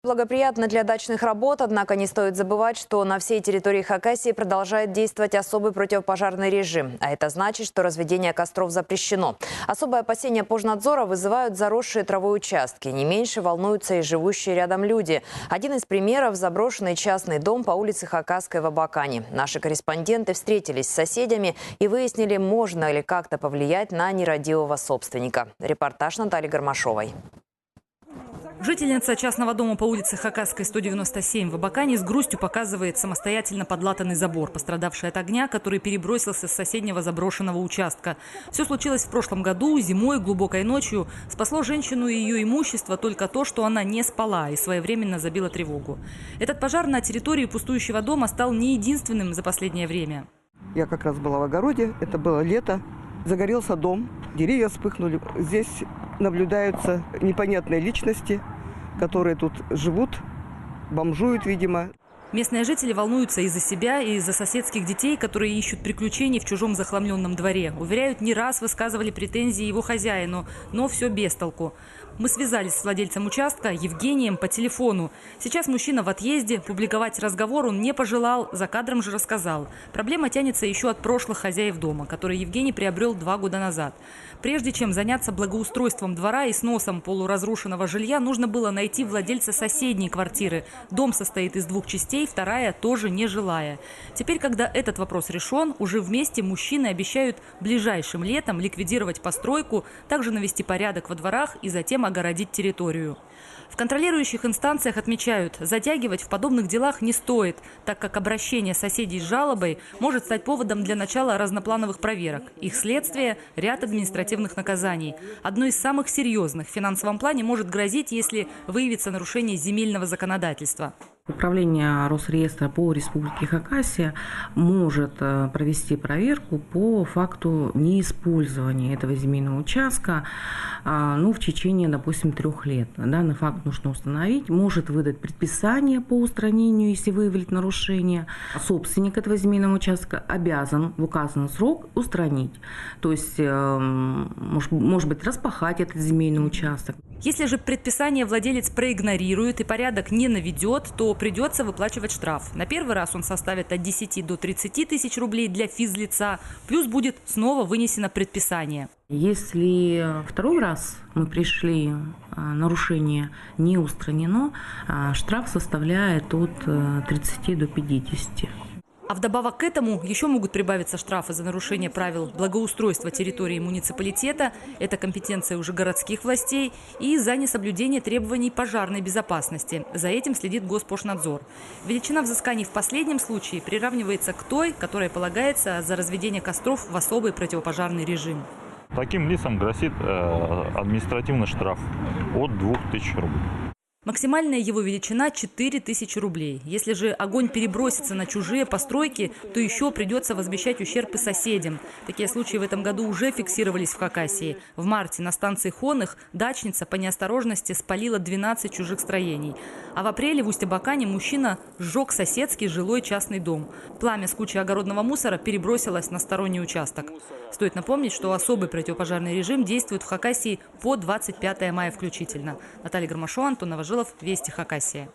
Благоприятно для дачных работ, однако не стоит забывать, что на всей территории Хакасии продолжает действовать особый противопожарный режим. А это значит, что разведение костров запрещено. Особое опасение Пожнадзора вызывают заросшие травой участки. Не меньше волнуются и живущие рядом люди. Один из примеров – заброшенный частный дом по улице Хакасской в Абакане. Наши корреспонденты встретились с соседями и выяснили, можно ли как-то повлиять на нерадивого собственника. Репортаж Натальи Гармашовой. Жительница частного дома по улице Хакасской, 197 в Абакане с грустью показывает самостоятельно подлатанный забор, пострадавший от огня, который перебросился с соседнего заброшенного участка. Все случилось в прошлом году, зимой, глубокой ночью. Спасло женщину и ее имущество только то, что она не спала и своевременно забила тревогу. Этот пожар на территории пустующего дома стал не единственным за последнее время. Я как раз была в огороде, это было лето. Загорелся дом, деревья вспыхнули. Здесь наблюдаются непонятные личности, которые тут живут, бомжуют, видимо. Местные жители волнуются и за себя, и за соседских детей, которые ищут приключений в чужом захламленном дворе. Уверяют, не раз высказывали претензии его хозяину, но все без толку. Мы связались с владельцем участка Евгением по телефону. Сейчас мужчина в отъезде, публиковать разговор он не пожелал, за кадром же рассказал. Проблема тянется еще от прошлых хозяев дома, которые Евгений приобрел 2 года назад. Прежде чем заняться благоустройством двора и сносом полуразрушенного жилья, нужно было найти владельца соседней квартиры. Дом состоит из 2 частей, вторая тоже нежилая. Теперь, когда этот вопрос решен, уже вместе мужчины обещают ближайшим летом ликвидировать постройку, также навести порядок во дворах и затем огородить территорию. В контролирующих инстанциях отмечают, затягивать в подобных делах не стоит, так как обращение соседей с жалобой может стать поводом для начала разноплановых проверок. Их следствие – ряд административных наказаний. Одно из самых серьезных в финансовом плане может грозить, если выявится нарушение земельного законодательства. Управление Росреестра по Республике Хакасия может провести проверку по факту неиспользования этого земельного участка в течение, допустим, 3 лет. Данный факт нужно установить. Может выдать предписание по устранению, если выявить нарушение. Собственник этого земельного участка обязан в указанный срок устранить. То есть, может быть, распахать этот земельный участок. Если же предписание владелец проигнорирует и порядок не наведет, то придется выплачивать штраф. На первый раз он составит от 10 до 30 тысяч рублей для физлица, плюс будет снова вынесено предписание. Если второй раз мы пришли, нарушение не устранено, штраф составляет от 30 до 50. А вдобавок к этому еще могут прибавиться штрафы за нарушение правил благоустройства территории муниципалитета, это компетенция уже городских властей, и за несоблюдение требований пожарной безопасности. За этим следит Госпожнадзор. Величина взысканий в последнем случае приравнивается к той, которая полагается за разведение костров в особый противопожарный режим. Таким лицам грозит административный штраф от 2000 рублей. Максимальная его величина – 4000 рублей. Если же огонь перебросится на чужие постройки, то еще придется возмещать ущерб и соседям. Такие случаи в этом году уже фиксировались в Хакасии. В марте на станции Хоных дачница по неосторожности спалила 12 чужих строений. А в апреле в Усть-Абакане мужчина сжег соседский жилой частный дом. Пламя с кучей огородного мусора перебросилось на сторонний участок. Стоит напомнить, что особый противопожарный режим действует в Хакасии по 25 мая включительно. Наталья Гармашова, Антон Новожилов, Вести Хакасия.